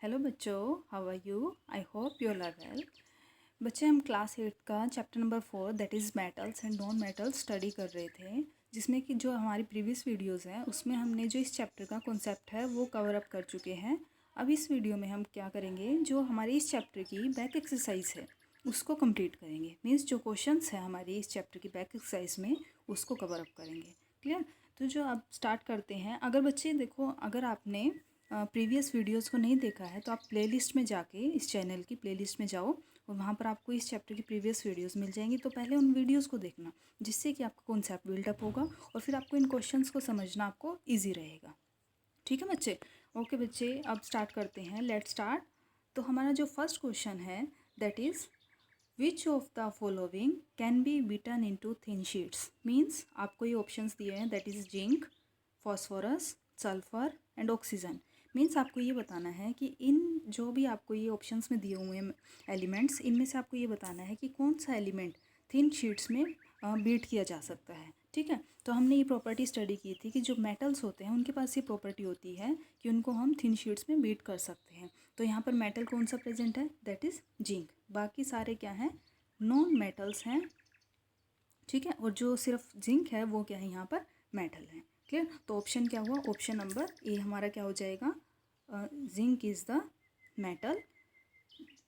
Hello बच्चों, how are you? I hope you are well. बच्चे, हम क्लास 8 का chapter number 4 that is metals and non metals study कर रहे थे, जिसमें कि जो हमारी प्रीवियस वीडियोस हैं उसमें हमने जो इस चैप्टर का कॉन्सेप्ट है वो कवर अप कर चुके हैं। अब इस वीडियो में हम क्या करेंगे, जो हमारे इस चैप्टर की बैक एक्सरसाइज है उसको कंप्लीट करेंगे। मीन्स जो क्वेश्चंस है हमारी इस चैप्टर की बैक एक्सरसाइज में उसको कवर अप करेंगे। क्लियर? तो जो अब स्टार्ट करते हैं। अगर बच्चे देखो, अगर आपने प्रीवियस वीडियोस को नहीं देखा है तो आप प्लेलिस्ट में जाके इस चैनल की प्लेलिस्ट में जाओ और वहाँ पर आपको इस चैप्टर की प्रीवियस वीडियोस मिल जाएंगी। तो पहले उन वीडियोस को देखना, जिससे कि आपका कॉन्सेप्ट बिल्डअप होगा और फिर आपको इन क्वेश्चंस को समझना आपको ईजी रहेगा। ठीक है बच्चे? ओके बच्चे, अब स्टार्ट करते हैं। Let start. तो हमारा जो फर्स्ट क्वेश्चन है that is which of the following can be beaten into thin sheets. Means आपको ये ऑप्शंस दिए हैं that is zinc, phosphorus, sulphur and oxygen. Means आपको ये बताना है कि इन जो भी आपको ये ऑप्शंस में दिए हुए हैं एलिमेंट्स, इनमें से आपको ये बताना है कि कौन सा एलिमेंट थिन शीट्स में बीट किया जा सकता है। ठीक है? तो हमने ये प्रॉपर्टी स्टडी की थी कि जो मेटल्स होते हैं उनके पास ये प्रॉपर्टी होती है कि उनको हम थिन शीट्स में बीट कर सकते हैं। तो यहाँ पर मेटल कौन सा प्रेजेंट है? That is zinc. बाकी सारे क्या हैं? नॉन मेटल्स हैं। ठीक है? और जो सिर्फ जिंक है वो क्या है? यहाँ पर मेटल है। क्लियर? तो ऑप्शन क्या हुआ? ऑप्शन नंबर ए हमारा क्या हो जाएगा? Zinc is the metal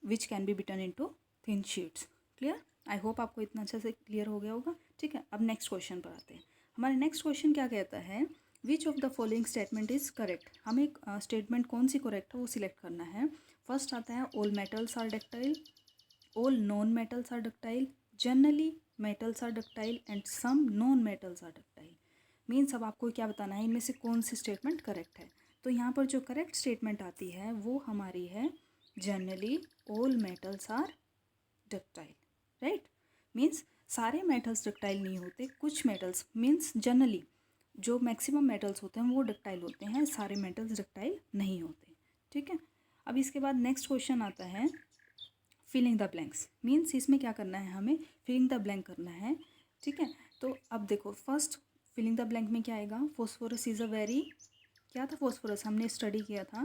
which can be beaten into thin sheets. Clear? I hope आपको इतना अच्छे से क्लियर हो गया होगा। ठीक है, अब नेक्स्ट क्वेश्चन पर आते हैं। हमारा नेक्स्ट क्वेश्चन क्या कहता है? विच of the following statement is correct. हमें एक स्टेटमेंट कौन सी करेक्ट है वो सिलेक्ट करना है। फर्स्ट आता है all metals are ductile, all non metals are ductile, generally metals are ductile and some non metals are ductile. Means अब आपको क्या बताना है, इनमें से कौन सी स्टेटमेंट करेक्ट है। तो यहाँ पर जो करेक्ट स्टेटमेंट आती है वो हमारी है generally all metals are ductile. Right? Means सारे मेटल्स डक्टाइल नहीं होते, कुछ मेटल्स मीन्स जनरली जो मैक्सिमम मेटल्स होते हैं वो डक्टाइल होते हैं, सारे मेटल्स डक्टाइल नहीं होते। ठीक है? अब इसके बाद नेक्स्ट क्वेश्चन आता है फिलिंग द ब्लैंक्स। मीन्स इसमें क्या करना है, हमें फिलिंग द ब्लैंक करना है। ठीक है? तो अब देखो, फर्स्ट फिलिंग द ब्लैंक में क्या आएगा? फॉस्फोरस इज़ अ वेरी, क्या था फॉस्फोरस? हमने स्टडी किया था,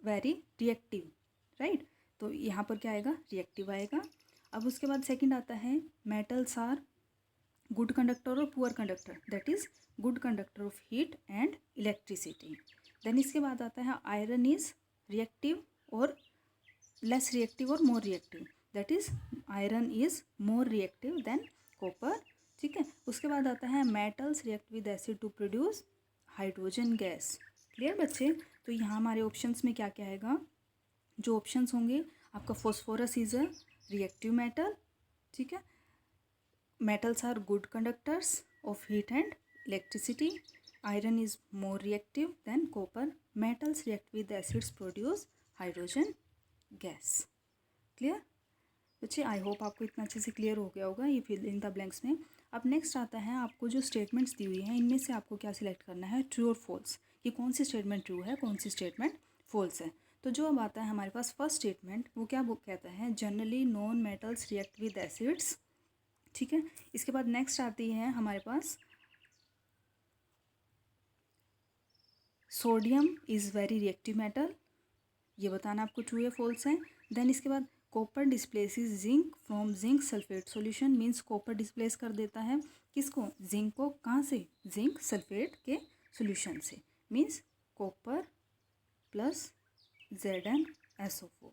वेरी रिएक्टिव। राइट? तो यहाँ पर क्या आएगा? रिएक्टिव आएगा। अब उसके बाद सेकंड आता है मेटल्स आर गुड कंडक्टर और poor conductor, that is good conductor of heat and electricity. Then इसके बाद आता है आयरन इज़ रिएक्टिव और लेस रिएक्टिव और more reactive, that is iron is more reactive than copper. ठीक है? उसके बाद आता है metals react with acid to produce hydrogen gas. Clear बच्चे? तो यहाँ हमारे ऑप्शंस में क्या क्या आएगा? जो ऑप्शंस होंगे आपका phosphorus is a reactive metal. ठीक है? Metals are good conductors of heat and electricity, iron is more reactive than copper, metals react with acids produce hydrogen gas. Clear बच्चे? आई होप आपको इतना अच्छे से क्लियर हो गया होगा ये फिल इन द ब्लैंक्स में। अब नेक्स्ट आता है, आपको जो स्टेटमेंट्स दी हुई हैं इनमें से आपको क्या सिलेक्ट करना है? ट्रू और फॉल्स, कि कौन सी स्टेटमेंट ट्रू है, कौन सी स्टेटमेंट फॉल्स है। तो जो अब आता है हमारे पास फर्स्ट स्टेटमेंट, वो क्या वो कहता है? Generally non metals react with acids. ठीक है? इसके बाद नेक्स्ट आती है हमारे पास sodium is very reactive metal. ये बताना आपको ट्रू या फॉल्स है। देन इसके बाद copper displaces zinc from zinc sulphate solution. Means copper displace कर देता है किसको? जिंक को। कहाँ से? जिंक सल्फेट के सॉल्यूशन से। Means copper plus ZnSO4।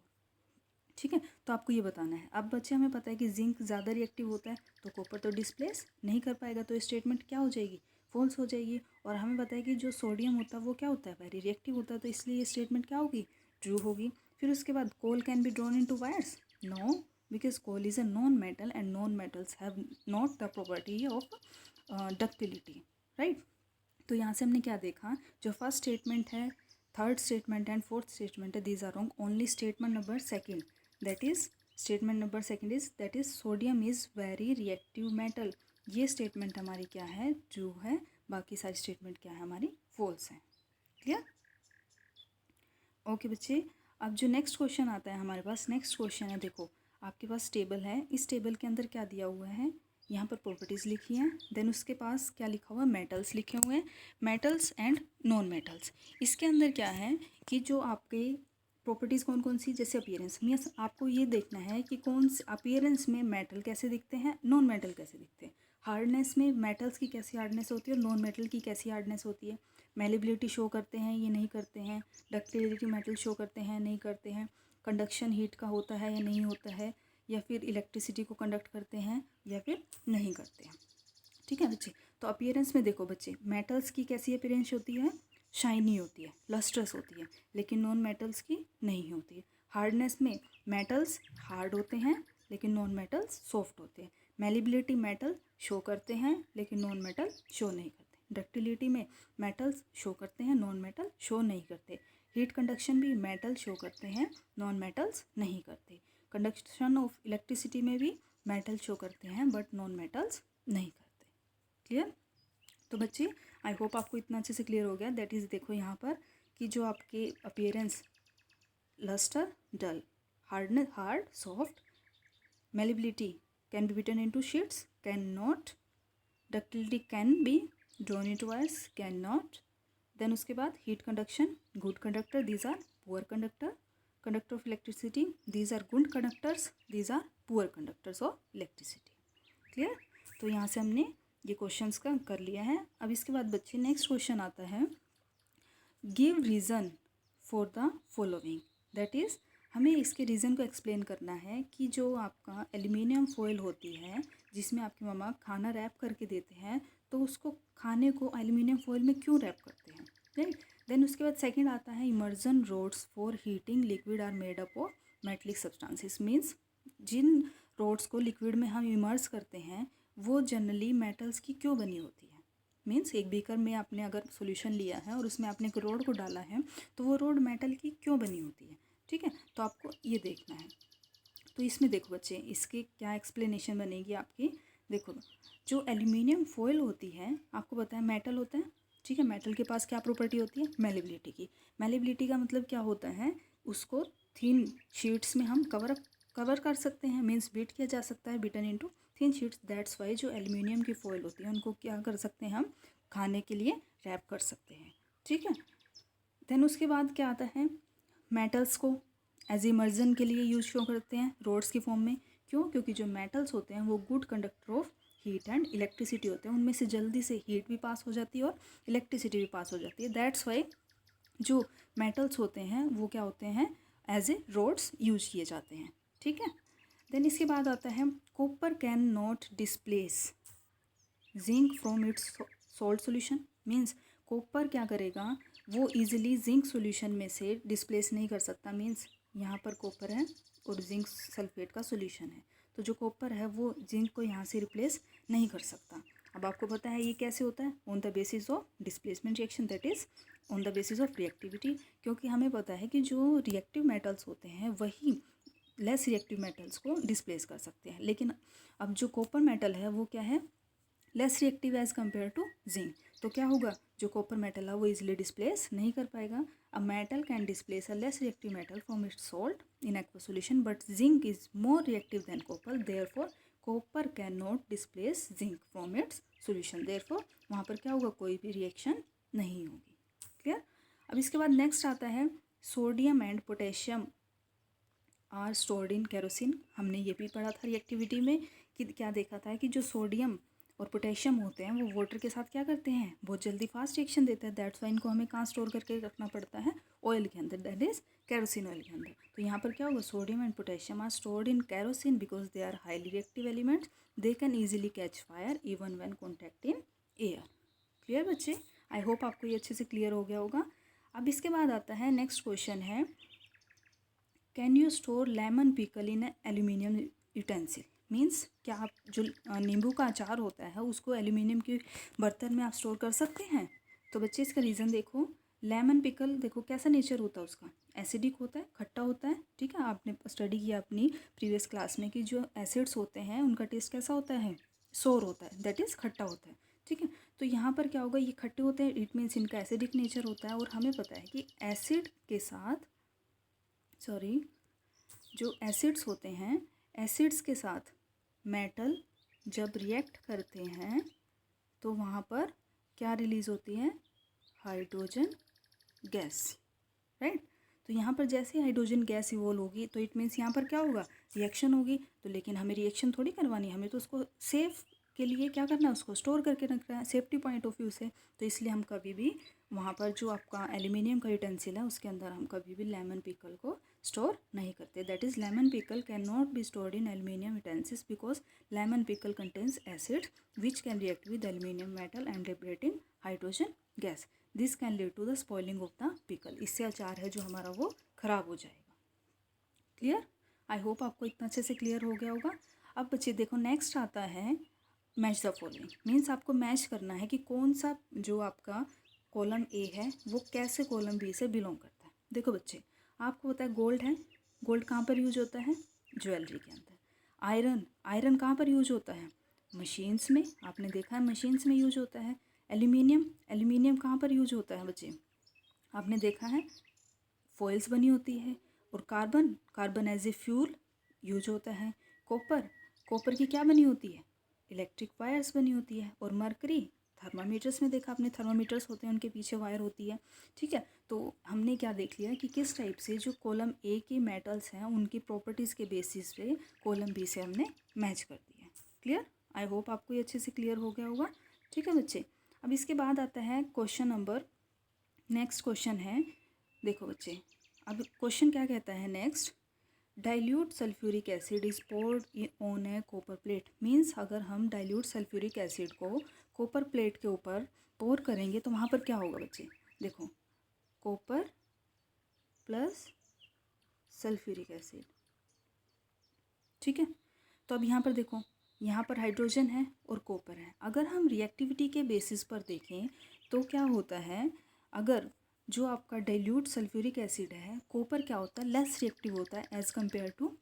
ठीक है? तो आपको ये बताना है। अब बच्चे हमें पता है कि जिंक ज़्यादा रिएक्टिव होता है तो कॉपर तो डिस्प्लेस नहीं कर पाएगा, तो स्टेटमेंट क्या हो जाएगी? फॉल्स हो जाएगी। और हमें पता है कि जो सोडियम होता है वो क्या होता है? वेरी रिएक्टिव होता है, तो इसलिए ये स्टेटमेंट क्या होगी? ट्रू होगी। फिर उसके बाद coal can be drawn into wires. No, because coal is a non metal and non metals have not the property of ductility. Right? तो यहाँ से हमने क्या देखा? जो फर्स्ट स्टेटमेंट है, third statement and fourth statement है, these are wrong. Only statement number second, that is statement number second is that is sodium is very reactive metal, ये स्टेटमेंट हमारी क्या है? ट्रू है। बाकी सारी स्टेटमेंट क्या है? हमारी फॉल्स है। क्लियर? ओके बच्चे, अब जो नेक्स्ट क्वेश्चन आता है हमारे पास, नेक्स्ट क्वेश्चन है, देखो आपके पास टेबल है, इस टेबल के अंदर क्या दिया हुआ है? यहाँ पर प्रॉपर्टीज़ लिखी हैं। देन उसके पास क्या लिखा हुआ है? मेटल्स लिखे हुए हैं, मेटल्स एंड नॉन मेटल्स। इसके अंदर क्या है कि जो आपके प्रॉपर्टीज़ कौन कौन सी, जैसे अपीयरेंस मीन्स आपको ये देखना है कि कौन से अपीयरेंस में मेटल कैसे दिखते हैं, नॉन मेटल कैसे दिखते हैं। हार्डनेस में मेटल्स की कैसी हार्डनेस होती है और नॉन मेटल की कैसी हार्डनेस होती है। मेलेबिलिटी शो करते हैं, ये नहीं करते हैं। डक्टिलिटी मेटल शो करते हैं, नहीं करते हैं। कंडक्शन हीट का होता है या नहीं होता है, या फिर इलेक्ट्रिसिटी को कंडक्ट करते हैं या फिर नहीं करते हैं। ठीक है बच्चे, तो अपीयरेंस में देखो बच्चे, मेटल्स की कैसी अपीयरेंस होती है, शाइनी होती है, लस्ट्रस होती है, लेकिन नॉन मेटल्स की नहीं होती है। हार्डनेस में मेटल्स हार्ड होते हैं लेकिन नॉन मेटल्स सॉफ्ट होते हैं। मेलेबिलिटी मेटल शो करते हैं लेकिन नॉन मेटल शो नहीं करते। डक्टिलिटी में मेटल्स शो करते हैं, नॉन मेटल शो नहीं करते। हीट कंडक्शन भी मेटल शो करते हैं, नॉन मेटल्स नहीं करते। कंडक्शन ऑफ इलेक्ट्रिसिटी में भी मेटल शो करते हैं बट नॉन मेटल्स नहीं करते। क्लियर? तो बच्चे आई होप आपको इतना अच्छे से क्लियर हो गया। दैट इज़ देखो यहाँ पर कि जो आपके appearance lustre dull, hardness hard soft, malleability can be beaten into sheets, can not, ductility can be drawn into wires, can not. Then उसके बाद heat conduction, good conductor, these are poor conductor. Conductor of electricity, these are good conductors, these are poor conductors of electricity. Clear? तो यहाँ से हमने ये questions का कर लिया है। अब इसके बाद बच्चे नेक्स्ट क्वेश्चन आता है, give reason for the following. That is हमें इसके रीज़न को एक्सप्लेन करना है कि जो आपका एल्युमिनियम फॉयल होती है जिसमें आपकी मम्मा खाना रैप करके देते हैं, तो उसको खाने को एल्युमिनियम फॉयल में क्यों रैप करते हैं, राइट। देन उसके बाद सेकंड आता है, immersion rods for heating liquid are made up of metallic substances. Means जिन रोड्स को लिक्विड में हम इमर्स करते हैं वो जनरली मेटल्स की क्यों बनी होती है। मीन्स एक बीकर में आपने अगर सॉल्यूशन लिया है और उसमें आपने एक रोड को डाला है तो वो रोड मेटल की क्यों बनी होती है। ठीक है, तो आपको ये देखना है। तो इसमें देखो बच्चे, इसकी क्या एक्सप्लेनेशन बनेगी आपकी। देखो, जो एल्युमिनियम फॉयल होती है, आपको पता है मेटल होता है, ठीक है। मेटल के पास क्या प्रॉपर्टी होती है, मेलेबिलिटी की। मेलेबिलिटी का मतलब क्या होता है, उसको थिन शीट्स में हम कवर कर सकते हैं, मीन्स बीट किया जा सकता है, beaten into thin sheets. That's why जो एल्युमिनियम की फॉयल होती है उनको क्या कर सकते हैं, हम खाने के लिए रैप कर सकते हैं। ठीक है। देन उसके बाद क्या आता है, मेटल्स को एज इमर्जन के लिए यूज क्यों करते हैं, रोड्स की फॉर्म में। क्यों? क्योंकि जो मेटल्स होते हैं वो good conductor of heat and electricity होते हैं, उनमें से जल्दी से हीट भी पास हो जाती है और इलेक्ट्रिसिटी भी पास हो जाती है। दैट्स वाई जो मेटल्स होते हैं वो क्या होते हैं, एज ए रोड्स यूज किए जाते हैं। ठीक है। देन इसके बाद आता है, copper can not displace zinc from its salt solution. Means copper क्या करेगा, वो इजीली जिंक सॉल्यूशन में से डिस्प्लेस नहीं कर सकता। मीन्स यहाँ पर कॉपर है और जिंक सल्फेट का सॉल्यूशन है, तो जो कॉपर है वो जिंक को यहाँ से रिप्लेस नहीं कर सकता। अब आपको पता है ये कैसे होता है, on the basis of displacement reaction, that is on the basis of reactivity. क्योंकि हमें पता है कि जो रिएक्टिव मेटल्स होते हैं वही लेस रिएक्टिव मेटल्स को डिस्प्लेस कर सकते हैं, लेकिन अब जो कॉपर मेटल है वो क्या है, less reactive as compare to zinc. तो क्या होगा, जो कॉपर मेटल है वो इजीली डिस्प्लेस नहीं कर पाएगा। A metal can displace a less reactive metal from its salt in aqua solution, but zinc is more reactive than copper, therefore copper can not displace zinc from its solution. Therefore वहाँ पर क्या होगा, कोई भी reaction नहीं होगी। Clear? अब इसके बाद नेक्स्ट आता है, sodium and potassium are stored in kerosene. हमने ये भी पढ़ा था रिएक्टिविटी में कि क्या देखा था कि जो सोडियम और पोटेशियम होते हैं वो वाटर के साथ क्या करते हैं, बहुत जल्दी फास्ट रिएक्शन देते हैं। दैट्स वाई इनको हमें कहाँ स्टोर करके रखना पड़ता है, ऑयल के अंदर, दैट इज केरोसिन ऑयल के अंदर। तो यहाँ पर क्या होगा, sodium and potassium are stored in kerosene because they are highly reactive elements, they can easily catch fire even when contact in air. Clear बच्चे? आई होप आपको ये अच्छे से क्लियर हो गया होगा। अब इसके बाद आता है नेक्स्ट क्वेश्चन है, can you store lemon pickle in aluminium utensil. Means क्या आप जो नींबू का अचार होता है उसको एल्यूमिनियम के बर्तन में आप स्टोर कर सकते हैं। तो बच्चे इसका रीज़न देखो, लेमन पिकल देखो कैसा नेचर होता है उसका, एसिडिक होता है, खट्टा होता है। ठीक है, आपने स्टडी किया अपनी प्रीवियस क्लास में कि जो एसिड्स होते हैं उनका टेस्ट कैसा होता है, सोर होता है, दैट इज़ खट्टा होता है। ठीक है, तो यहाँ पर क्या होगा, ये खट्टे होते हैं, इट मीन्स इनका एसिडिक नेचर होता है। और हमें पता है कि एसिड के साथ जो एसिड्स होते हैं, एसिड्स के साथ मेटल जब रिएक्ट करते हैं तो वहाँ पर क्या रिलीज़ होती है, हाइड्रोजन गैस, राइट। तो तो यहाँ पर जैसे हाइड्रोजन गैस इवॉल्व होगी तो इट मीन्स यहाँ पर क्या होगा, रिएक्शन होगी। तो लेकिन हमें रिएक्शन थोड़ी करवानी है, हमें तो उसको सेफ के लिए क्या करना है, उसको स्टोर करके रखना है सेफ्टी पॉइंट ऑफ व्यू से। तो इसलिए हम कभी भी वहाँ पर जो आपका एल्यूमिनियम का यूटेंसिल है उसके अंदर हम कभी भी लेमन पिकल को स्टोर नहीं करते। That is lemon pickle can not be stored in aluminium utensils because lemon pickle contains acid which can react with aluminium metal and liberating hydrogen gas. This can lead to the spoiling of the pickle. इससे अचार है जो हमारा वो ख़राब हो जाएगा। Clear? I hope आपको इतना अच्छे से क्लियर हो गया होगा। अब बच्चे देखो नेक्स्ट आता है मैच द फॉलोइंग। मीन्स आपको मैच करना है कि कौन सा जो आपका कॉलम ए है वो कैसे कॉलम बी से बिलोंग करता है। देखो बच्चे, आपको पता है गोल्ड है, गोल्ड कहाँ पर यूज होता है, ज्वेलरी के अंदर। आयरन, आयरन कहाँ पर यूज होता है, मशीन्स में, आपने देखा है मशीन्स में यूज होता है। एल्यूमिनियम, एल्यूमिनियम कहाँ पर यूज होता है बच्चे, आपने देखा है फॉइल्स बनी होती है। और carbon, carbon as a fuel use होता है। कॉपर, कॉपर की क्या बनी होती है, इलेक्ट्रिक वायर्स बनी होती है। और मरकरी, थर्मामीटर्स में देखा आपने, थर्मामीटर्स होते हैं उनके पीछे वायर होती है। ठीक है, तो हमने क्या देख लिया कि किस टाइप से जो कॉलम ए के मेटल्स हैं उनकी प्रॉपर्टीज़ के बेसिस पे कॉलम बी से हमने मैच कर दिया। क्लियर? आई होप आपको ये अच्छे से क्लियर हो गया होगा। ठीक है बच्चे, अब इसके बाद आता है क्वेश्चन नंबर, नेक्स्ट क्वेश्चन है, देखो बच्चे अब क्वेश्चन क्या कहता है next, dilute sulphuric acid is poured on a copper plate. Means अगर हम डाइल्यूट सल्फ्यूरिक एसिड को कॉपर प्लेट के ऊपर पोर करेंगे तो वहाँ पर क्या होगा बच्चे, देखो कॉपर प्लस सल्फ्यूरिक एसिड। ठीक है, तो अब यहाँ पर देखो, यहाँ पर हाइड्रोजन है और कॉपर है। अगर हम रिएक्टिविटी के बेसिस पर देखें तो क्या होता है, अगर जो आपका डाइल्यूट सल्फ्यूरिक एसिड है, कॉपर क्या होता है, लेस रिएक्टिव होता है as compare to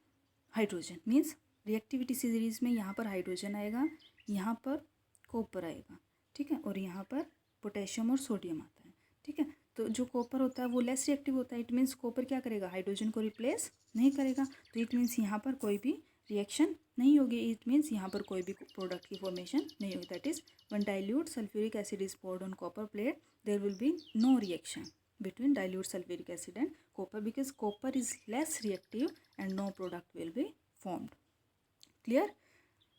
hydrogen. Means reactivity series में यहाँ पर हाइड्रोजन आएगा, यहाँ पर कॉपर आएगा। ठीक है, और यहाँ पर पोटेशियम और सोडियम आता है। ठीक है, तो जो कॉपर होता है वो लेस रिएक्टिव होता है। इट मीन्स कॉपर क्या करेगा, हाइड्रोजन को रिप्लेस नहीं करेगा। तो इट मीन्स यहाँ पर कोई भी रिएक्शन नहीं होगी। इट मीन्स यहाँ पर कोई भी प्रोडक्ट की फॉर्मेशन नहीं होगी। That is when dilute sulphuric acid is poured on copper plate there will be no reaction between dilute sulfuric acid and copper because copper is less reactive and no product will be formed. Clear?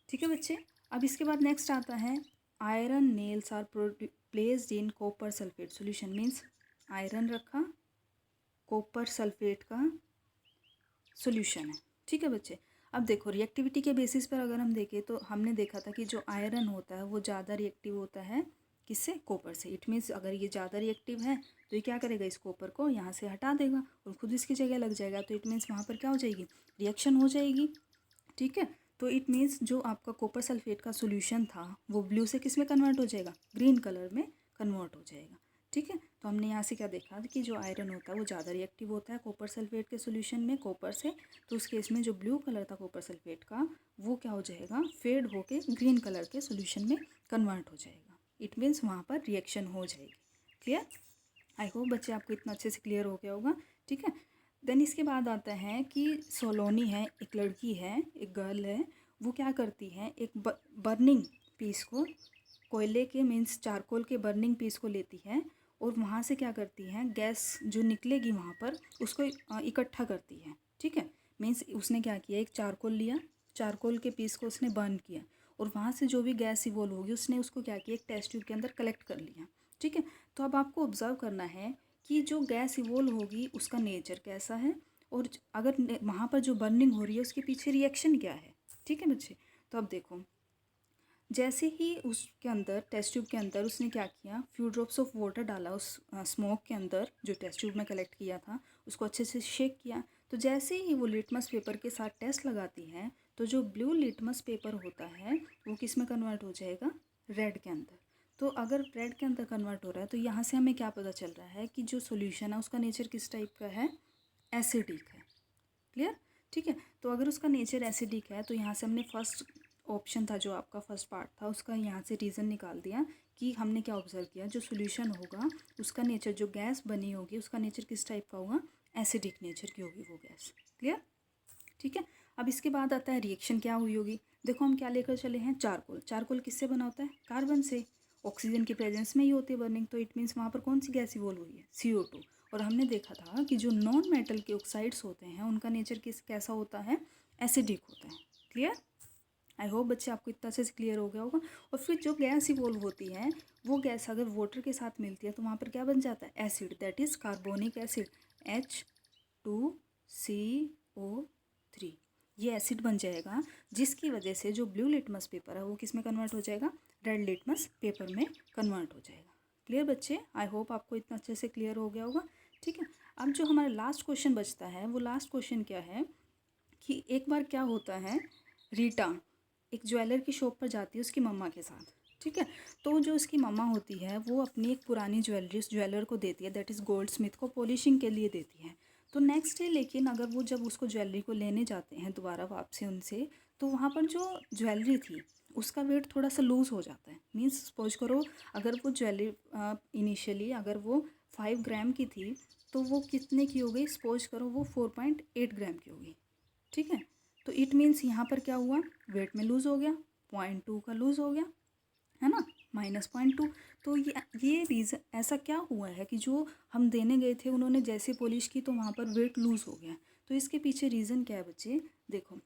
ठीक है बच्चे, अब इसके बाद next आता है iron nails are placed in copper sulphate solution. Means iron रखा, copper sulphate का सॉल्यूशन है। ठीक है बच्चे, अब देखो रिएक्टिविटी के बेसिस पर अगर हम देखें तो हमने देखा था कि जो आयरन होता है वो ज़्यादा रिएक्टिव होता है किससे, कॉपर से। इट मीन्स अगर ये ज़्यादा रिएक्टिव है तो ये क्या करेगा, इस कॉपर को यहाँ से हटा देगा और खुद इसकी जगह लग जाएगा। तो इट मीन्स वहाँ पर क्या हो जाएगी, रिएक्शन हो जाएगी। ठीक है, तो इट मीन्स जो आपका कॉपर सल्फेट का सोल्यूशन था वो ब्लू से किस में कन्वर्ट हो जाएगा, ग्रीन कलर में कन्वर्ट हो जाएगा। ठीक है, तो हमने यहाँ से क्या देखा कि जो आयरन होता है वो ज़्यादा रिएक्टिव होता है कॉपर सल्फेट के सोल्यूशन में कॉपर से। तो उस केस में जो ब्लू कलर था कॉपर सल्फेट का वो क्या हो जाएगा, फेड होके ग्रीन कलर के सोल्यूशन में कन्वर्ट हो जाएगा। इट मीन्स वहाँ पर रिएक्शन हो जाएगी। क्लियर? आई होप बच्चे आपको इतना अच्छे से क्लियर हो गया होगा। ठीक है, देन इसके बाद आता है कि सोलोनी है, एक लड़की है, एक गर्ल है, वो क्या करती है, एक बर्निंग पीस को, कोयले के मीन्स चारकोल के बर्निंग पीस को लेती है और वहाँ से क्या करती है, गैस जो निकलेगी वहाँ पर उसको इकट्ठा करती है। ठीक है, मीन्स उसने क्या किया, एक चारकोल लिया, चारकोल के पीस को उसने बर्न किया और वहाँ से जो भी गैस इवॉल्व होगी उसने उसको क्या किया, एक टेस्ट ट्यूब के अंदर कलेक्ट कर लिया। ठीक है, तो अब आपको ऑब्जर्व करना है कि जो गैस इवॉल्व होगी उसका नेचर कैसा है और अगर वहाँ पर जो बर्निंग हो रही है उसके पीछे रिएक्शन क्या है। ठीक है बच्चे, तो अब देखो जैसे ही उसके अंदर टेस्ट ट्यूब के अंदर उसने क्या किया, फ्यू ड्रॉप्स ऑफ वाटर डाला उस स्मोक के अंदर जो टेस्ट ट्यूब में कलेक्ट किया था, उसको अच्छे से शेक किया। तो जैसे ही वो लिटमस पेपर के साथ टेस्ट लगाती है तो जो ब्लू लिटमस पेपर होता है वो किस में कन्वर्ट हो जाएगा, रेड के अंदर। तो अगर रेड के अंदर कन्वर्ट हो रहा है तो यहाँ से हमें क्या पता चल रहा है कि जो सोल्यूशन है उसका नेचर किस टाइप का है, एसिडिक है। क्लियर? ठीक है, तो अगर उसका नेचर एसिडिक है तो यहाँ से हमने फर्स्ट ऑप्शन था जो आपका फर्स्ट पार्ट था उसका यहाँ से रीज़न निकाल दिया कि हमने क्या ऑब्जर्व किया, जो सोल्यूशन होगा उसका नेचर, जो गैस बनी होगी उसका नेचर किस टाइप का होगा, एसिडिक नेचर की होगी वो गैस। क्लियर? ठीक है, अब इसके बाद आता है रिएक्शन क्या हुई होगी। देखो हम क्या लेकर चले हैं, चारकोल। चारकोल किससे बना होता है, कार्बन से। ऑक्सीजन की प्रेजेंस में ही होती है बर्निंग, तो इट मीन्स वहाँ पर कौन सी गैस इवॉल्व हुई है, CO2। और हमने देखा था कि जो नॉन मेटल के ऑक्साइड्स होते हैं उनका नेचर कैसा होता है, एसिडिक होता है। क्लियर? आई होप बच्चे आपको इतना अच्छे से क्लियर हो गया होगा। और फिर जो गैस इवॉल्व होती है वो गैस अगर वाटर के साथ मिलती है तो वहाँ पर क्या बन जाता है, acid, that is carbonic acid, H2CO3। ये एसिड बन जाएगा जिसकी वजह से जो ब्लू लिटमस पेपर है वो किस में कन्वर्ट हो जाएगा, रेड लिटमस पेपर में कन्वर्ट हो जाएगा। क्लियर बच्चे? आई होप आपको इतना अच्छे से क्लियर हो गया होगा। ठीक है, अब जो हमारा लास्ट क्वेश्चन बचता है वो लास्ट क्वेश्चन क्या है कि एक बार क्या होता है, रीटा एक ज्वेलर की शॉप पर जाती है उसकी मम्मा के साथ। ठीक है, तो जो उसकी मम्मा होती है वो अपनी एक पुरानी ज्वेलरी उस ज्वेलर को देती है, दैट इज़ गोल्ड स्मिथ को पॉलिशिंग के लिए देती है। तो नेक्स्ट डे लेकिन अगर वो जब उसको ज्वेलरी को लेने जाते हैं दोबारा वापसी उनसे, तो वहाँ पर जो ज्वेलरी थी उसका वेट थोड़ा सा लूज़ हो जाता है। मीन्स सपोज करो अगर वो ज्वेलरी इनिशियली अगर वो 5 ग्राम की थी तो वो कितने की हो गई, सपोज करो वो 4.8 ग्राम की हो गई। ठीक है, तो इट मीन्स यहाँ पर क्या हुआ, वेट में लूज़ हो गया, 0.2 का लूज़ हो गया, है ना, -0.2। तो ये रीज़न ऐसा क्या हुआ है कि जो हम देने गए थे उन्होंने जैसे पॉलिश की तो वहाँ पर वेट लूज़ हो गया। तो इसके पीछे रीज़न क्या है बच्चे, देखो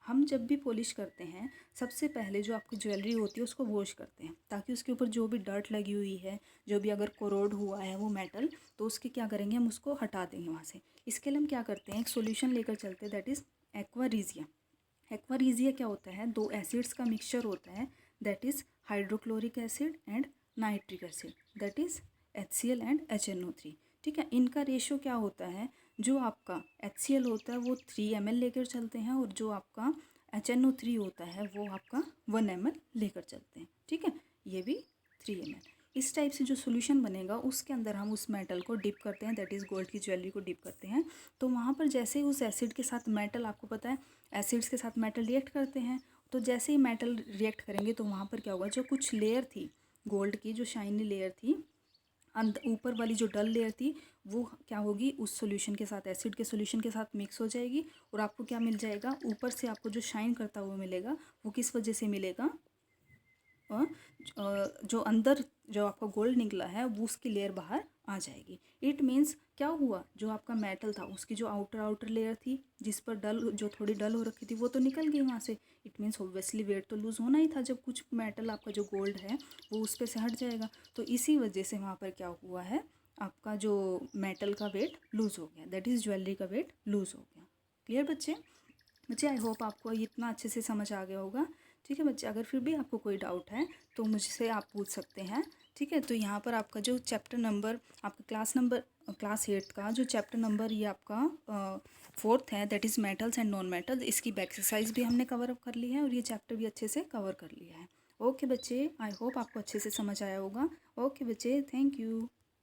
हम जब भी पॉलिश करते हैं सबसे पहले जो आपकी ज्वेलरी होती है उसको वॉश करते हैं ताकि उसके ऊपर जो भी डर्ट लगी हुई है, जो भी अगर कोरोड हुआ है वो मेटल, तो उसके क्या करेंगे, हम उसको हटा देंगे वहाँ से। इसके लिए हम क्या करते हैं, एक सॉल्यूशन लेकर चलते हैं, दैट इज़ एक्वारीजिया। एक्वारीजिया क्या होता है, 2 एसिड्स का मिक्सचर होता है, that is hydrochloric acid and nitric acid, that is HCl and HNO3। ठीक है, इनका रेशो क्या होता है, जो आपका HCl होता है वो 3 ml लेकर चलते हैं और जो आपका HNO3 होता है वो आपका 1 ml लेकर चलते हैं। ठीक है, ये भी 3 ml। इस टाइप से जो सोल्यूशन बनेगा उसके अंदर हम उस मेटल को डिप करते हैं, दैट इज़ गोल्ड की ज्वेलरी को डिप करते हैं। तो वहाँ पर जैसे ही उस एसिड के साथ मेटल, आपको पता है एसिड्स के साथ मेटल रिएक्ट करते हैं, तो जैसे ही मेटल रिएक्ट करेंगे तो वहाँ पर क्या होगा, जो कुछ लेयर थी गोल्ड की, जो शाइनी लेयर थी, ऊपर वाली जो डल लेयर थी वो क्या होगी, उस सॉल्यूशन के साथ, एसिड के सॉल्यूशन के साथ मिक्स हो जाएगी और आपको क्या मिल जाएगा, ऊपर से आपको जो शाइन करता हुआ मिलेगा वो किस वजह से मिलेगा, जो अंदर जो आपका गोल्ड निकला है वो उसकी लेयर बाहर आ जाएगी। इट मीन्स क्या हुआ, जो आपका मेटल था उसकी जो आउटर लेयर थी जिस पर डल, जो थोड़ी डल हो रखी थी वो तो निकल गई वहाँ से। इट मीन्स ऑब्वियसली वेट तो लूज़ होना ही था, जब कुछ मेटल आपका जो गोल्ड है वो उस पर से हट जाएगा। तो इसी वजह से वहाँ पर क्या हुआ है, आपका जो मेटल का वेट लूज़ हो गया, दैट इज़ ज्वेलरी का वेट लूज़ हो गया। क्लियर बच्चे? आई होप आपको इतना अच्छे से समझ आ गया होगा। ठीक है बच्चे, अगर फिर भी आपको कोई डाउट है तो मुझसे आप पूछ सकते हैं। ठीक है, तो यहाँ पर आपका जो चैप्टर नंबर, आपका क्लास 8 का जो चैप्टर नंबर ये आपका 4th है, that is metals and non metals, इसकी एक्सरसाइज भी हमने कवर अप कर ली है और ये चैप्टर भी अच्छे से कवर कर लिया है। ओके बच्चे, आई होप आपको अच्छे से समझ आया होगा। ओके बच्चे, थैंक यू।